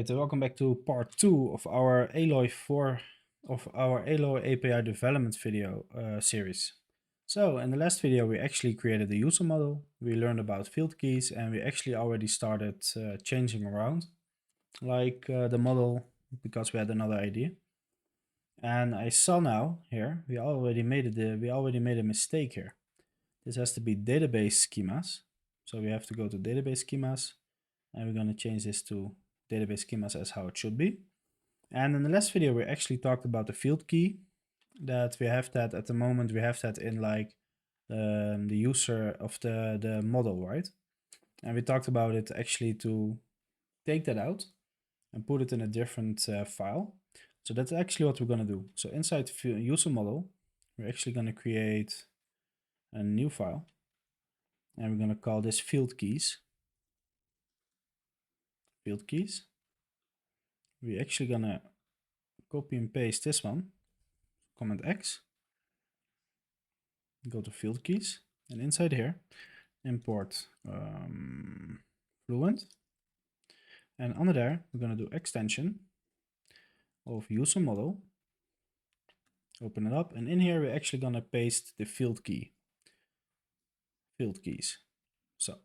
Alright, welcome back to part 2 of our Alloy API development video series. So in the last video we actually created a user model, we learned about field keys, and we actually already started changing around like the model because we had another idea. And I saw now here we already made a mistake here. This has to be database schemas. So we have to go to database schemas, and we're going to change this to database schemas as how it should be. And in the last video, we actually talked about the field key, that we have that at the moment, we have that in like the user of the model, right? And we talked about it actually to take that out and put it in a different file. So that's actually what we're going to do. So inside user model, we're actually going to create a new file, and we're going to call this field keys. Field keys. We're actually going to copy and paste this one, Command X, go to field keys, and inside here, import Fluent. And under there, we're going to do extension of user model. Open it up, and in here, we're actually going to paste the field keys. So,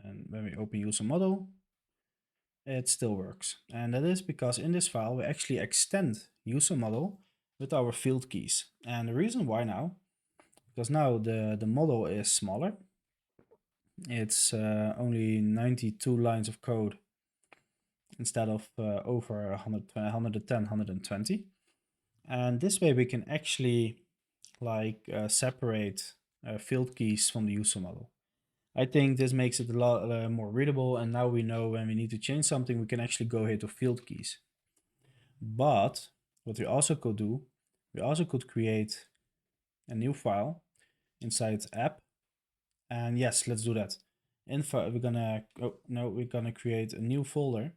and when we open user model, it still works. And that is because in this file, we actually extend user model with our field keys. And the reason why now, because now the model is smaller. It's only 92 lines of code instead of over 110, 120. And this way we can actually like separate field keys from the user model. I think this makes it a lot more readable, and now we know when we need to change something, we can actually go here to field keys. But what we also could do, we also could create a new file inside app. And yes, let's do that. We're gonna create a new folder,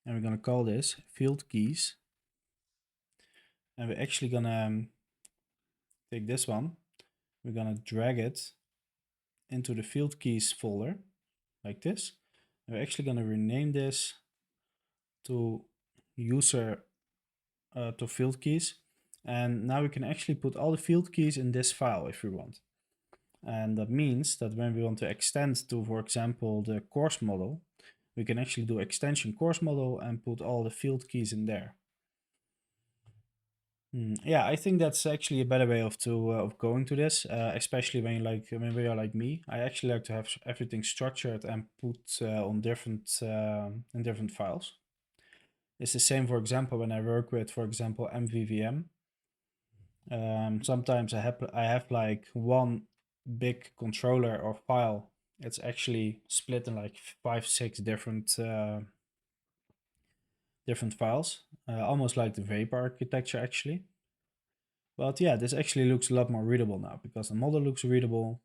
and we're gonna call this field keys. And we're actually gonna take this one, we're gonna drag it into the field keys folder like this. And we're actually gonna rename this to to field keys. And now we can actually put all the field keys in this file if we want. And that means that when we want to extend to, for example, the course model, we can actually do extension course model and put all the field keys in there. Yeah, I think that's actually a better way of going to this, especially when you are like me. I actually like to have everything structured and put on different in different files. It's the same, for example, when I work with, for example, MVVM. Sometimes I have like one big controller or file. It's actually split in like 5-6 different files, almost like the Vapor architecture actually. But yeah, this actually looks a lot more readable now because the model looks readable.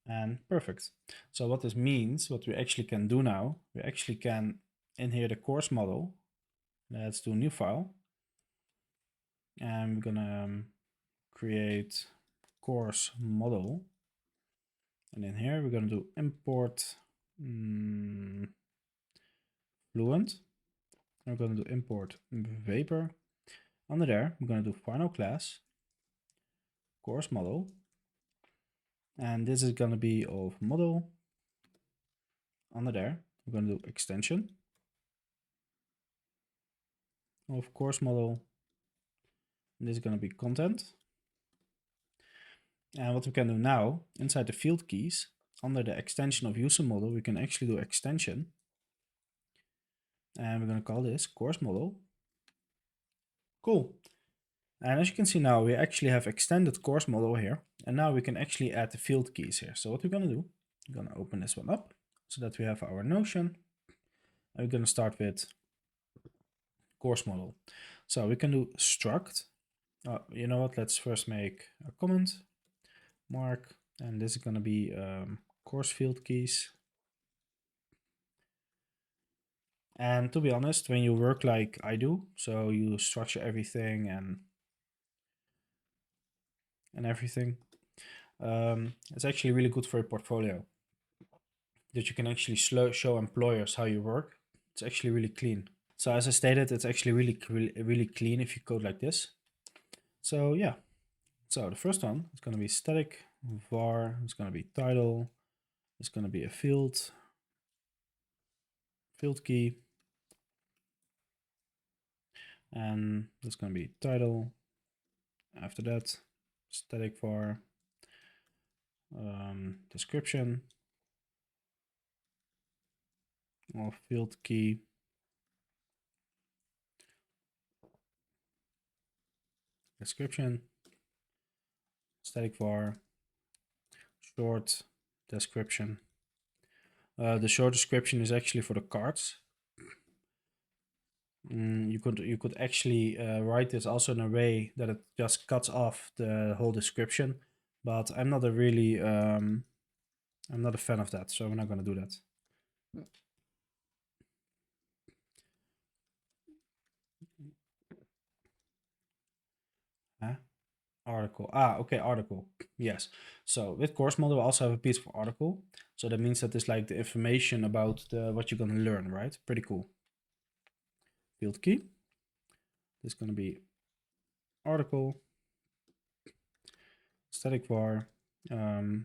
And perfect. So what this means, what we actually can do now, we actually can in here the course model. Let's do a new file. And we're gonna create course model. And in here, we're going to do import Fluent. We're going to do import Vapor. Under there, we're going to do final class, course model. And this is going to be of model. Under there, we're going to do extension of course model. And this is going to be content. And what we can do now, inside the field keys, under the extension of user model, we can actually do extension. And we're going to call this course model. Cool. And as you can see now, we actually have extended course model here. And now we can actually add the field keys here. So what we're going to do, we're going to open this one up so that we have our Notion. And we're going to start with course model. So we can do struct. You know what? Let's first make a comment mark. And this is going to be course field keys. And to be honest, when you work like I do, so you structure everything and everything, it's actually really good for your portfolio. that you can actually show employers how you work. It's actually really clean. So as I stated, it's actually really clean if you code like this. So yeah, so the first one is going to be static var, it's going to be title, it's going to be a field key, and that's going to be title. After that, static var, description of field key, description, static var, short description. The short description is actually for the cards. You could actually write this also in a way that it just cuts off the whole description, but I'm not I'm not a fan of that, so we're not going to do that. Huh? Article. Okay, article. Yes. So with CourseModel, we also have a piece for article. So that means that it's like the information about what you're going to learn, right? Pretty cool. Field key. This is going to be article. Static var.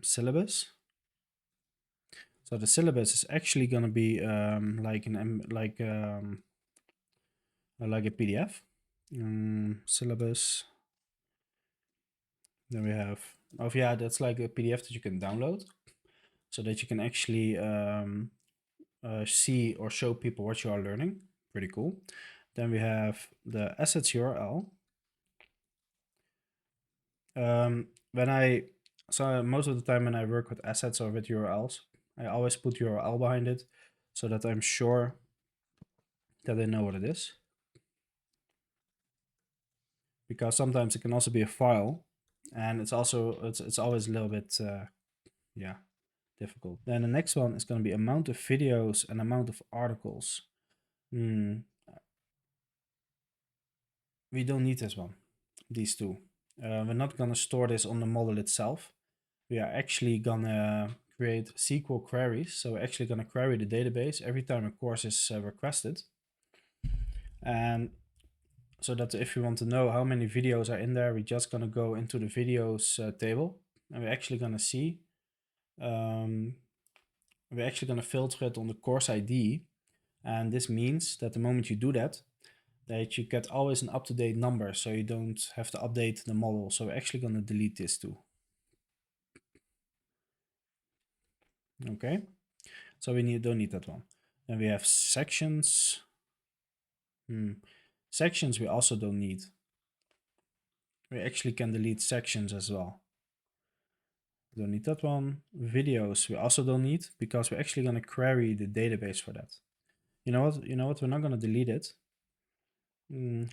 Syllabus. So the syllabus is actually going to be like a PDF. Syllabus. Then we have, oh yeah, that's like a PDF that you can download, so that you can actually see or show people what you are learning. Pretty cool. Then we have the assets URL. So most of the time when I work with assets or with URLs, I always put URL behind it so that I'm sure that they know what it is. Because sometimes it can also be a file, and it's always a little bit difficult. Then the next one is going to be amount of videos and amount of articles. We don't need this one, these two. We're not going to store this on the model itself. We are actually going to create SQL queries. So we're actually going to query the database every time a course is requested. And so that if you want to know how many videos are in there, we're just going to go into the videos table, and we're actually going to see, we're actually going to filter it on the course ID. And this means that the moment you do that, that you get always an up-to-date number, so you don't have to update the model. So we're actually going to delete this too. Okay, so we don't need that one. Then we have sections. Sections we also don't need. We actually can delete sections as well. Don't need that one. Videos we also don't need, because we're actually going to query the database for that. You know what? We're not going to delete it.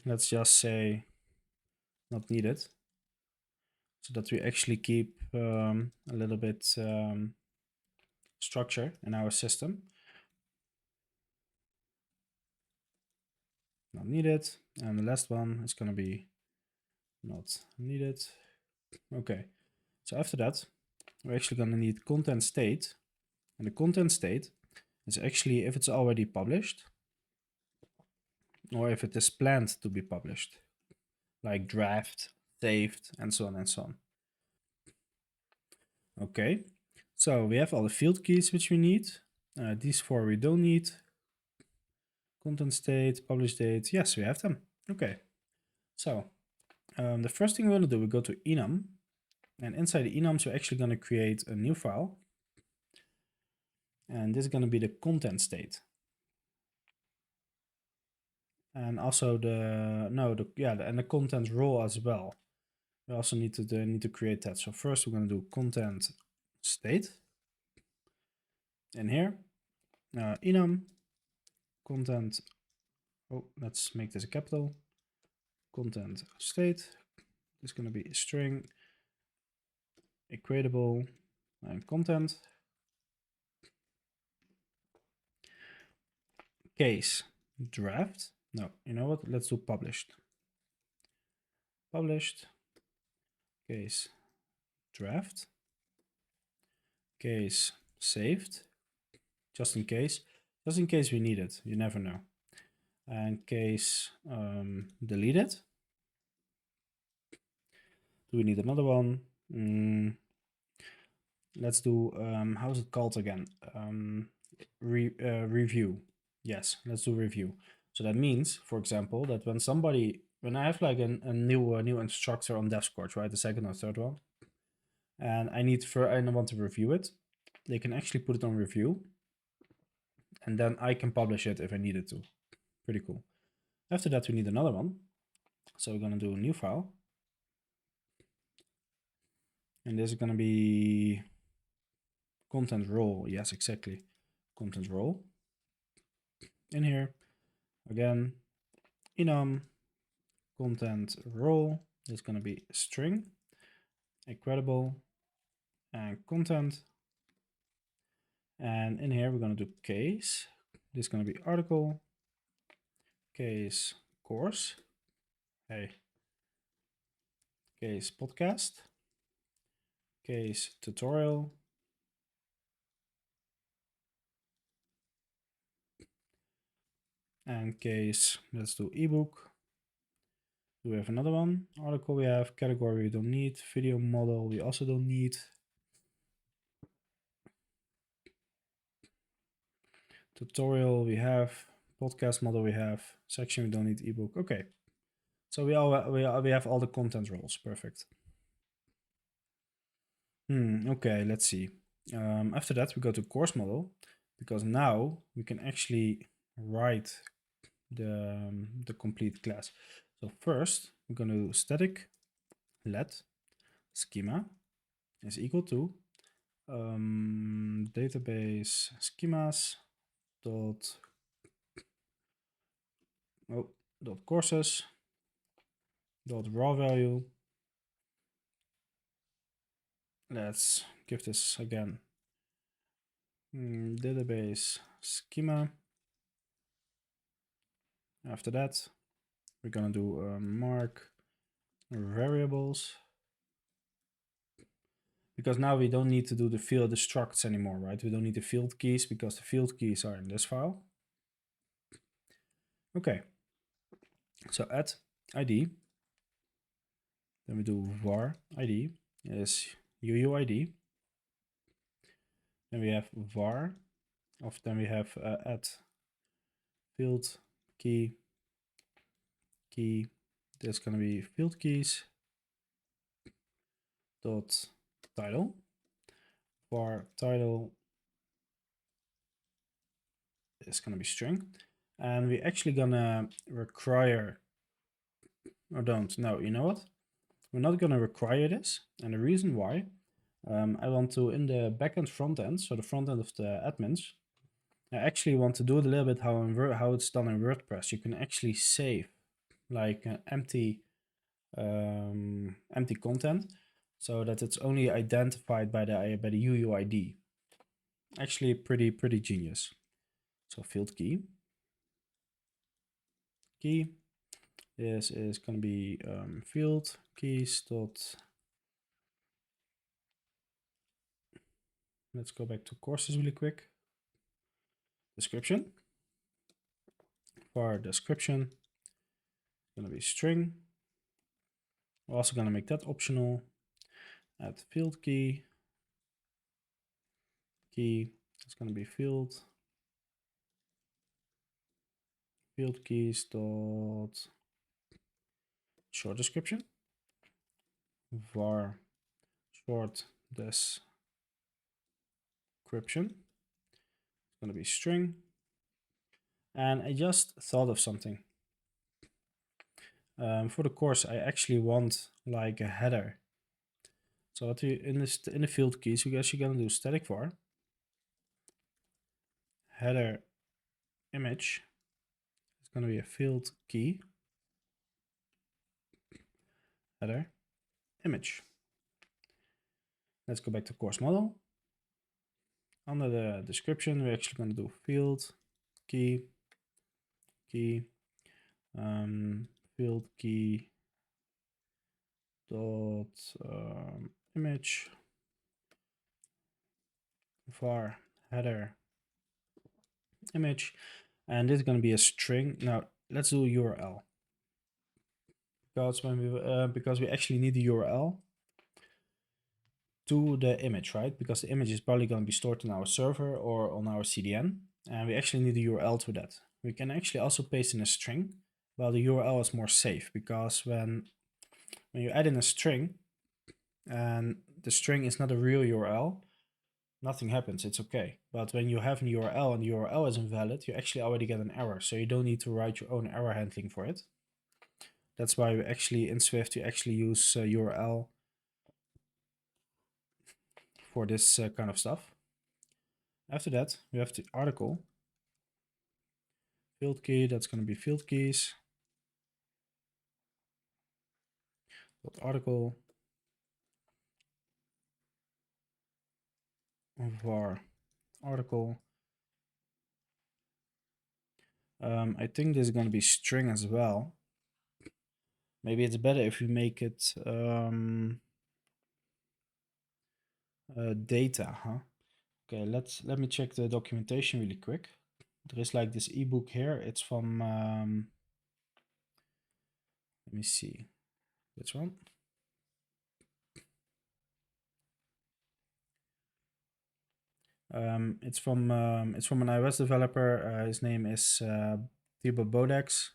Let's just say not needed, so that we actually keep a little bit structure in our system. Not needed. And the last one is going to be not needed. Okay, so after that, we're actually going to need content state. And the content state is actually if it's already published, or if it is planned to be published, like draft, saved, and so on and so on. Okay, so we have all the field keys which we need. These four we don't need. Content state, publish date, yes, we have them. Okay, so the first thing we're going to do, we go to enum, and inside the enums we're actually going to create a new file, and this is going to be the content state. And also the content role as well. We also need to create that. So first we're going to do content state. And here, enum content. Oh, let's make this a capital. Content state. This is going to be a string, equatable, and content. Case draft. No, you know what? Let's do published. Published. Case draft. Case saved. just in case we need it. You never know. And case deleted. Do we need another one? Let's do, how's it called again? Review. Yes, let's do review. So that means, for example, that when I have like a new instructor on Devscorch, right, the second or third one, and I want to review it, they can actually put it on review, and then I can publish it if I needed to. Pretty cool. After that, we need another one. So we're gonna do a new file. And this is gonna be content role. Yes, exactly. Content role. In here, again, enum content role is gonna be string, incredible, and content. And in here, we're gonna do case. This is gonna be article, case course, hey, case podcast, case tutorial, and case, let's do ebook. Do we have another one? Article we have, category we don't need, video model we also don't need. Tutorial we have, podcast model we have, section we don't need, ebook. Okay, so we have all the content roles. Perfect. Okay, let's see. After that, we go to CourseModel, because now we can actually write the complete class. So first, we're going to do static let schema is equal to database schemas dot courses dot raw value. Let's give this again database schema. After that, we're gonna do mark variables, because now we don't need to do the structs anymore, right? We don't need the field keys because the field keys are in this file. Okay, so add ID, then we do var ID is UUID, then we have var then we have add field key, there's gonna be field keys dot title, var title is gonna be string, and we're actually gonna require, or don't, no, you know what? We're not gonna require this, and the reason why, I want to, in the backend front end, so the front end of the admins, I actually want to do it a little bit how it's done in WordPress. You can actually save like empty content, so that it's only identified by the UUID. Actually, pretty genius. So field key. This is going to be field keys dot. Let's go back to courses really quick. Description. For description, going to be string. We're also going to make that optional. Add field key. It's going to be field keys dot short description. Var short description. It's going to be string. And I just thought of something. For the course, I actually want like a header. So what you in the field keys, you actually gonna do static var header image. It's gonna be a field key header image. Let's go back to CourseModel. Under the description, we're actually gonna do field key field key dot image var header image, and this is going to be a string. Now let's do a URL because we actually need the URL to the image, right? Because the image is probably going to be stored in our server or on our CDN, and we actually need the URL to that. We can actually also paste in a string, while the URL is more safe because when you add in a string and the string is not a real URL, nothing happens, it's okay. But when you have an URL and the URL is invalid, you actually already get an error, so you don't need to write your own error handling for it. That's why we actually in Swift you actually use URL for this kind of stuff. After that, we have the article field key. That's going to be field keys. Article var article. I think this is going to be string as well. Maybe it's better if we make it data, huh? Okay, let me check the documentation really quick. There is like this ebook here. It's from let me see which one. It's from an iOS developer. His name is Thibaut Budex,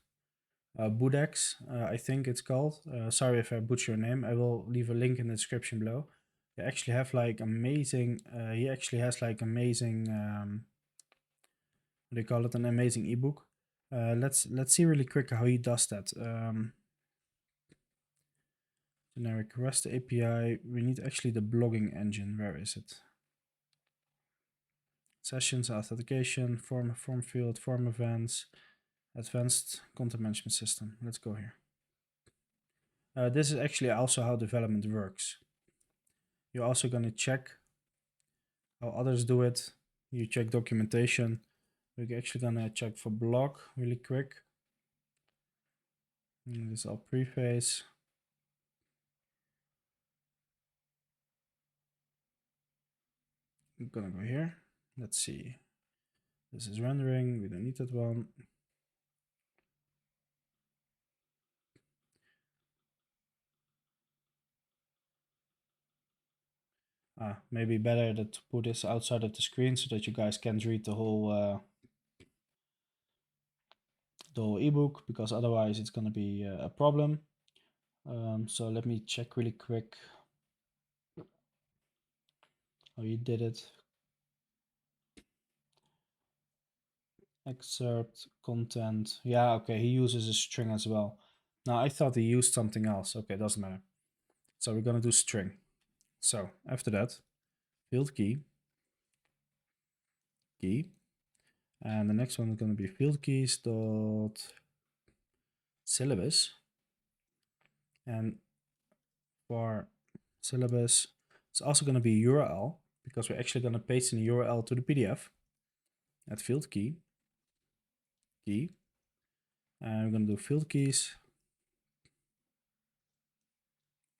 I think it's called. Sorry if I butcher your name. I will leave a link in the description below. They actually have like amazing. He actually has like amazing. What do you call it? An amazing ebook. Let's see really quick how he does that. Generic REST API. We need actually the blogging engine. Where is it? Sessions, authentication, form field, form events, advanced content management system. Let's go here. This is actually also how development works. You're also going to check how others do it. You check documentation. We're actually going to check for blog really quick. And this is all preface. I'm going to go here. Let's see. This is rendering. We don't need that one. Maybe better to put this outside of the screen so that you guys can't read the whole ebook, because otherwise it's going to be a problem. So let me check really quick how you did it. Excerpt, content. Yeah, okay, he uses a string as well. Now I thought he used something else. Okay, doesn't matter. So we're gonna do string. So after that, field key, and the next one is gonna be field keys dot syllabus, and for syllabus, it's also gonna be URL because we're actually gonna paste in the URL to the PDF. At field key, and we're gonna do field keys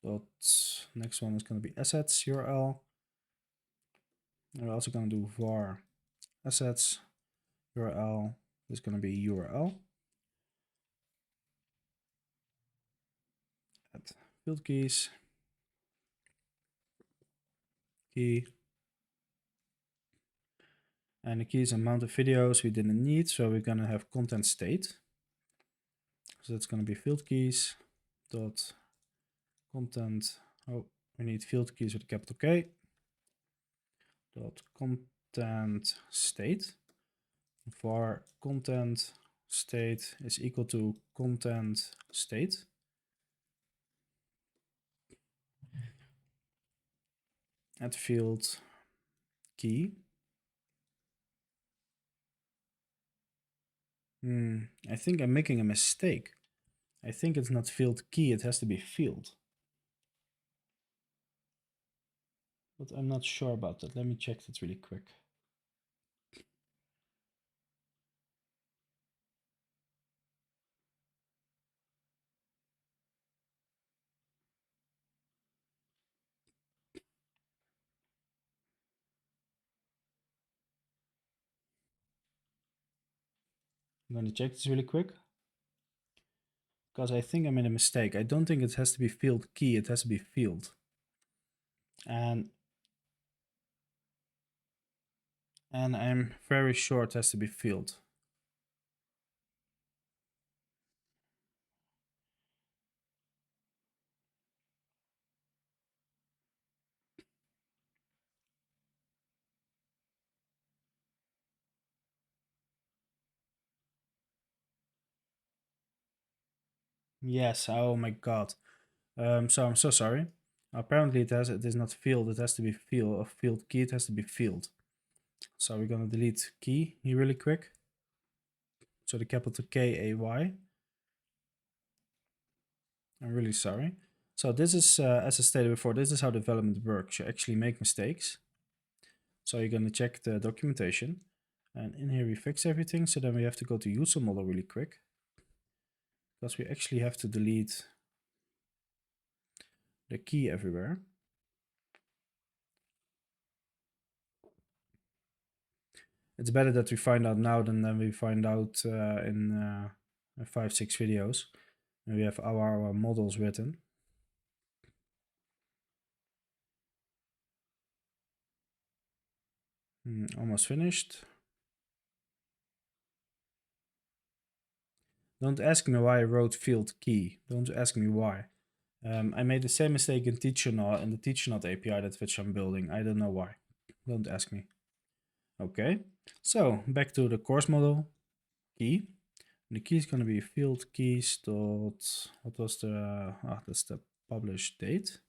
dot next one is gonna be assets URL. And we're also gonna do var assets URL is going to be URL at field keys key, and the key is amount of videos we didn't need, so we're going to have content state. So that's going to be field keys dot content. Oh, we need field keys with a capital K dot content state. var content state is equal to content state. At field key. I think I'm making a mistake. I think it's not field key, it has to be field. But I'm not sure about that. Let me check that really quick. I'm going to check this really quick because I think I made a mistake. I don't think it has to be field key, it has to be field. And I'm very sure it has to be field. Yes, oh my god. So I'm so sorry. Apparently it is not field, it has to be field. A field key, it has to be field. So we're gonna delete key here really quick. So the capital K-A-Y. I'm really sorry. So this is, as I stated before, this is how development works. You actually make mistakes. So you're gonna check the documentation. And in here we fix everything. So then we have to go to user model really quick. Because we actually have to delete the key everywhere. It's better that we find out now than we find out in 5-6 videos. And we have our models written. Almost finished. Don't ask me why I wrote field key. Don't ask me why. I made the same mistake in TeacherNode and the TeacherNode API that which I'm building. I don't know why. Don't ask me. Okay, so back to the course model key. The key is going to be field keys dot, what was the, that's the publish date.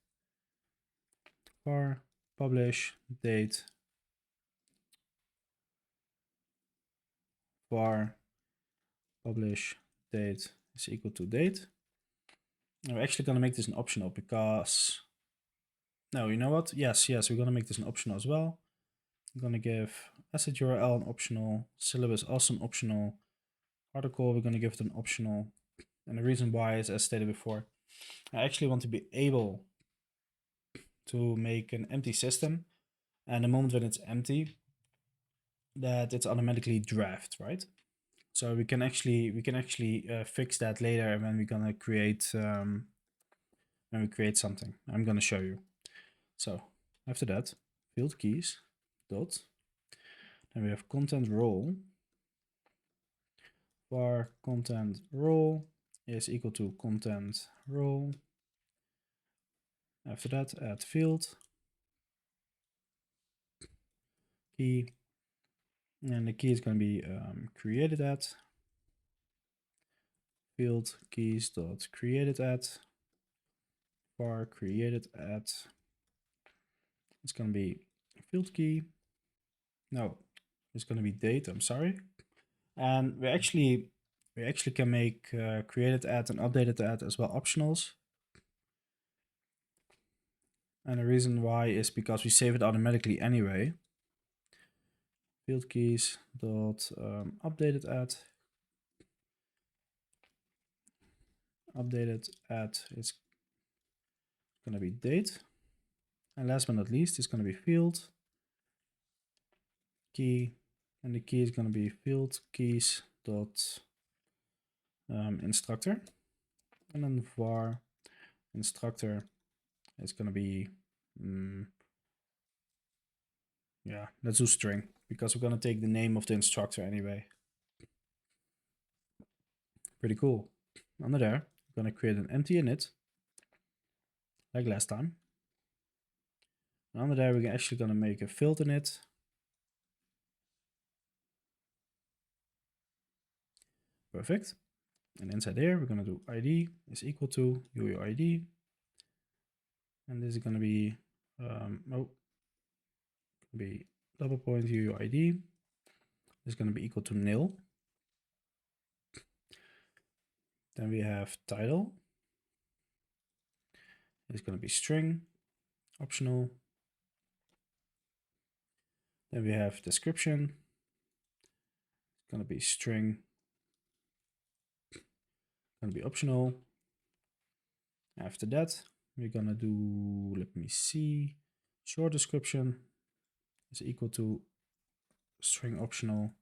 Var publish date var publish date is equal to date. And we're actually going to make this an optional because, no, you know what? Yes, we're going to make this an optional as well. I'm going to give asset URL an optional, syllabus also an optional, article we're going to give it an optional. And the reason why is, as stated before, I actually want to be able to make an empty system, and the moment when it's empty, that it's automatically draft, right? So we can actually fix that later when we're gonna create something. I'm gonna show you. So after that, field keys dot. Then we have content role. Var content role is equal to content role. After that, add field key, and the key is going to be created at field keys dot created at var created at. It's going to be field key. No, it's going to be date. I'm sorry, and we actually can make created at and updated at as well optionals. And the reason why is because we save it automatically anyway. Field keys dot updated at is going to be date, and last but not least it's going to be field key, and the key is going to be field keys dot instructor, and then var instructor is going to be yeah, let's do string because we're going to take the name of the instructor anyway. Pretty cool. Under there, we're going to create an empty init like last time. And under there, we're actually going to make a field init. Perfect. And inside here, we're going to do id is equal to UUID. And this is going to be, be double point UUID is going to be equal to nil. Then we have title is going to be string, optional. Then we have description, it's going to be string, going to be optional. After that, we're going to do, let me see, short description is equal to string optional.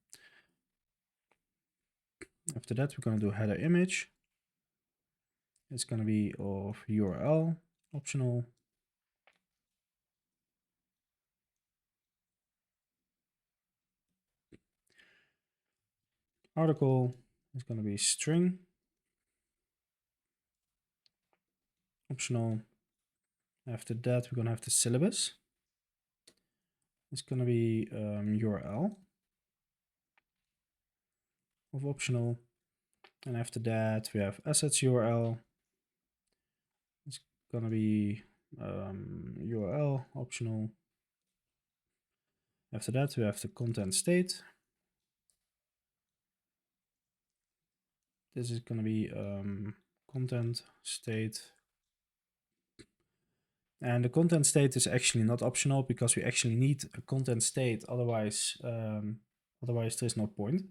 After that, we're going to do header image. It's going to be of URL, optional. Article is going to be string, optional. After that, we're going to have the syllabus. It's going to be URL of optional. And after that, we have assets URL. It's going to be URL optional. After that, we have the content state. This is going to be content state. And the content state is actually not optional because we actually need a content state. Otherwise there's no point.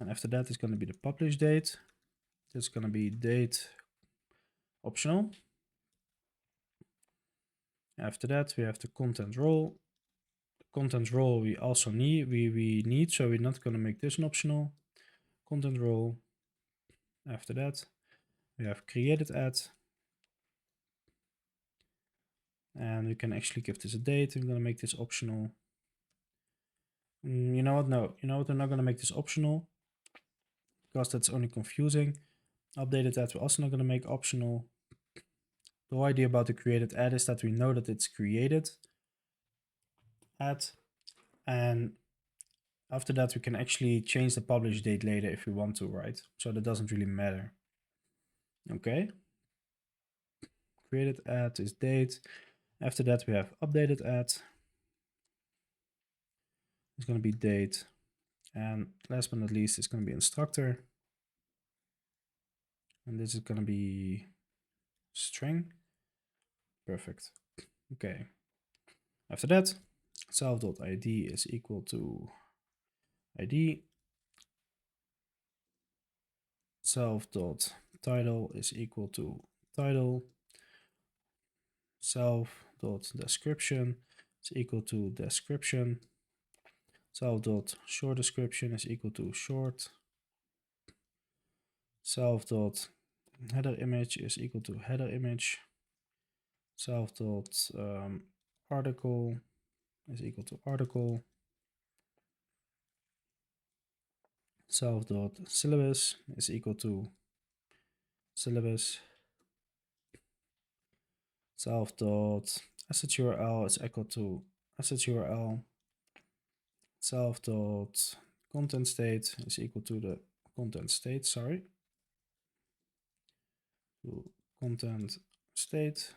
And after that is going to be the publish date. It's going to be date optional. After that, we have the content role. The content role we also need, so we're not going to make this an optional. Content role. After that, we have created at. And we can actually give this a date. We're going to make this optional. You know what? No, you know what? We're not going to make this optional because that's only confusing. Updated at we're also not going to make optional. The whole idea about the created at is that we know that it's created at, and after that we can actually change the publish date later if we want to, right? So that doesn't really matter. Okay. Created at is date. After that we have updated at. It's going to be date. And last but not least, it's going to be instructor. And this is going to be string. Perfect. Okay. After that, self.id is equal to id. Self.title is equal to title. Self.description is equal to description. Self.short description is equal to short. Self.header image is equal to header image. Self.article is equal to article. Self.syllabus is equal to syllabus. Self.assets URL is equal to assets URL. Self.content state is equal to the content state, sorry. To content state.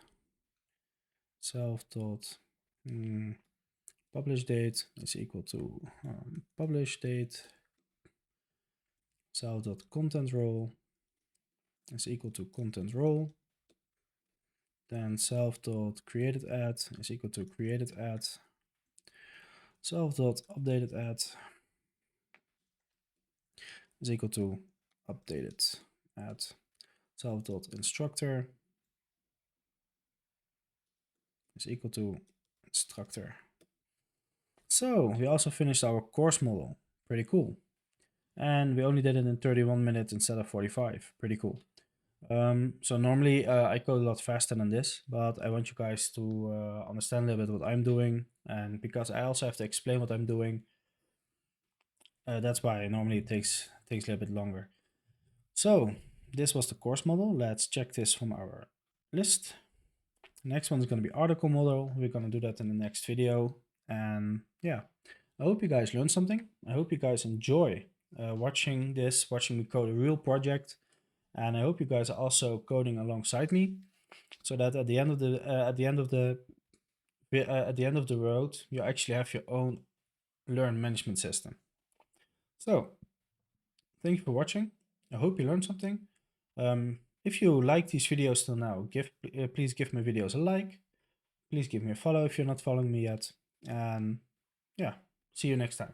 Self.publish date is equal to publish date. Self.content role is equal to content role. Then self.created at is equal to created at. Self.updated at is equal to updated at. Self.instructor is equal to instructor. So we also finished our course model. Pretty cool. And we only did it in 31 minutes instead of 45. Pretty cool. So normally I code a lot faster than this, but I want you guys to understand a little bit what I'm doing. And because I also have to explain what I'm doing, that's why normally it takes a little bit longer. So this was the course model. Let's check this from our list. The next one is going to be article model. We're going to do that in the next video. And yeah, I hope you guys learned something. I hope you guys enjoy watching me code a real project. And I hope you guys are also coding alongside me, so that at the end of the road, you actually have your own learn management system. So thank you for watching. I hope you learned something. If you like these videos till now, please give my videos a like. Please give me a follow if you're not following me yet. And yeah, see you next time.